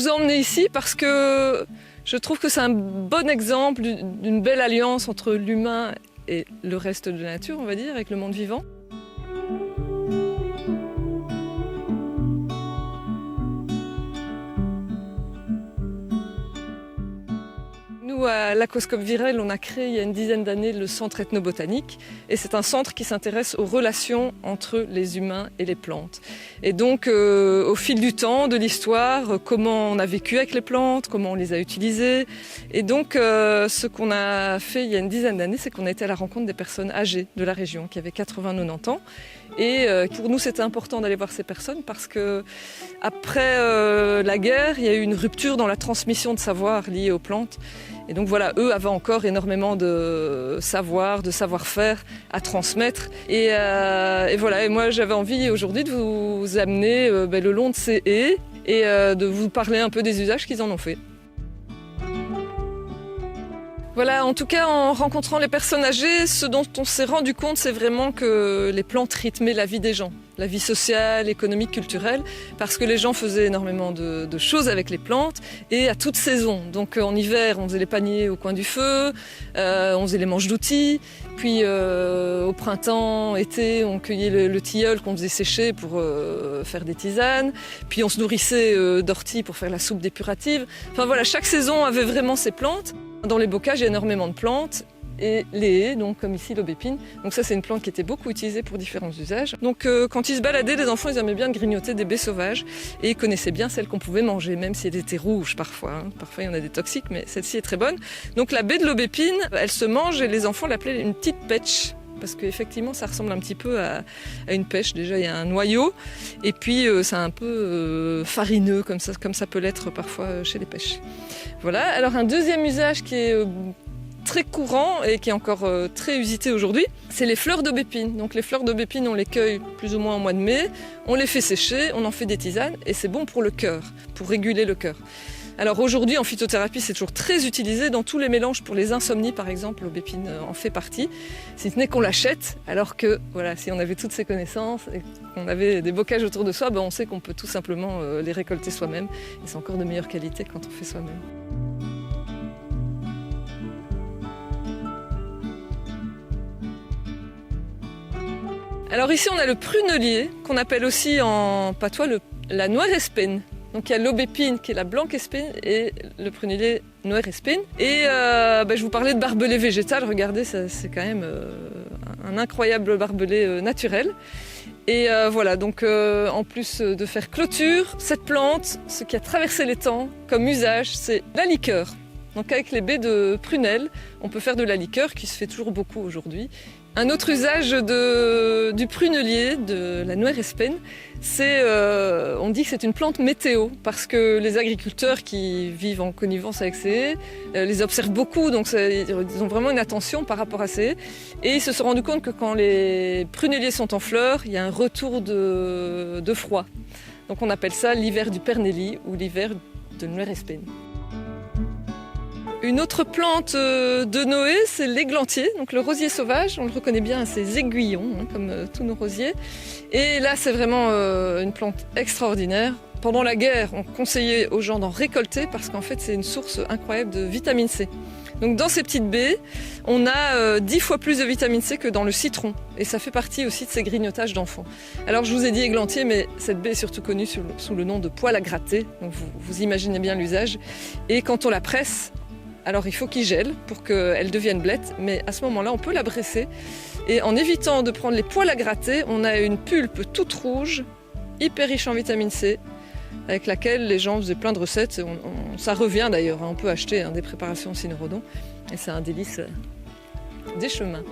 vous ai emmené ici parce que je trouve que c'est un bon exemple d'une belle alliance entre l'humain et le reste de la nature, on va dire, avec le monde vivant. Nous, à l'Aquascope Virel, on a créé il y a une dizaine d'années le centre ethnobotanique. Et c'est un centre qui s'intéresse aux relations entre les humains et les plantes. Et donc, au fil du temps, de l'histoire, comment on a vécu avec les plantes, comment on les a utilisées. Et donc, ce qu'on a fait il y a une dizaine d'années, c'est qu'on a été à la rencontre des personnes âgées de la région, qui avaient 80-90 ans. Et pour nous, c'était important d'aller voir ces personnes parce que après la guerre, il y a eu une rupture dans la transmission de savoir liée aux plantes. Et donc voilà, eux avaient encore énormément de savoir, de savoir-faire à transmettre. Et voilà, et moi j'avais envie aujourd'hui de vous amener le long de ces haies et de vous parler un peu des usages qu'ils en ont fait. Voilà, en tout cas, en rencontrant les personnes âgées, ce dont on s'est rendu compte, c'est vraiment que les plantes rythmaient la vie des gens, la vie sociale, économique, culturelle, parce que les gens faisaient énormément de choses avec les plantes et à toutes saisons. Donc en hiver, on faisait les paniers au coin du feu, on faisait les manches d'outils, puis au printemps, été, on cueillait le tilleul qu'on faisait sécher pour faire des tisanes, puis on se nourrissait d'orties pour faire la soupe dépurative. Enfin voilà, chaque saison avait vraiment ses plantes. Dans les bocages, il y a énormément de plantes et les haies, donc comme ici l'aubépine. Donc ça, c'est une plante qui était beaucoup utilisée pour différents usages. Donc quand ils se baladaient, les enfants, ils aimaient bien grignoter des baies sauvages et ils connaissaient bien celles qu'on pouvait manger, même si elles étaient rouges parfois. Hein. Parfois, il y en a des toxiques, mais celle-ci est très bonne. Donc la baie de l'aubépine, elle se mange et les enfants l'appelaient une petite pêche. Parce qu'effectivement, ça ressemble un petit peu à une pêche. Déjà, il y a un noyau et puis c'est un peu farineux, comme ça peut l'être parfois chez les pêches. Voilà. Alors un deuxième usage qui est très courant et qui est encore très usité aujourd'hui, c'est les fleurs d'aubépine. Donc les fleurs d'aubépine, on les cueille plus ou moins au mois de mai, on les fait sécher, on en fait des tisanes et c'est bon pour le cœur, pour réguler le cœur. Alors aujourd'hui en phytothérapie c'est toujours très utilisé dans tous les mélanges pour les insomnies par exemple, l'aubépine en fait partie, si ce n'est qu'on l'achète alors que voilà, si on avait toutes ces connaissances et qu'on avait des bocages autour de soi, on sait qu'on peut tout simplement les récolter soi-même et c'est encore de meilleure qualité quand on fait soi-même. Alors ici on a le prunelier qu'on appelle aussi en patois la noire espène. Donc il y a l'aubépine qui est la blanque espine et le prunelier noire espine. Et je vous parlais de barbelé végétal, regardez, c'est quand même un incroyable barbelé naturel. Et voilà, donc en plus de faire clôture, cette plante, ce qui a traversé les temps comme usage, c'est la liqueur. Donc avec les baies de prunelle, on peut faire de la liqueur qui se fait toujours beaucoup aujourd'hui. Un autre usage du prunelier, de la noire espène, c'est, on dit que c'est une plante météo parce que les agriculteurs qui vivent en connivence avec ces haies les observent beaucoup, donc ils ont vraiment une attention par rapport à ces haies. Et ils se sont rendus compte que quand les pruneliers sont en fleurs, il y a un retour de froid. Donc on appelle ça l'hiver du perneli ou l'hiver de noire espène. Une autre plante de Noé, c'est l'églantier, donc le rosier sauvage. On le reconnaît bien à ses aiguillons, comme tous nos rosiers. Et là, c'est vraiment une plante extraordinaire. Pendant la guerre, on conseillait aux gens d'en récolter parce qu'en fait, c'est une source incroyable de vitamine C. Donc dans ces petites baies, on a 10 fois plus de vitamine C que dans le citron. Et ça fait partie aussi de ces grignotages d'enfants. Alors je vous ai dit églantier, mais cette baie est surtout connue sous le nom de poêle à gratter. Donc vous imaginez bien l'usage. Et quand on la presse, alors il faut qu'il gèle pour qu'elle devienne blette, mais à ce moment-là, on peut la presser. Et en évitant de prendre les poêles à gratter, on a une pulpe toute rouge, hyper riche en vitamine C, avec laquelle les gens faisaient plein de recettes. Ça revient d'ailleurs, on peut acheter des préparations Synérodon, et c'est un délice des chemins.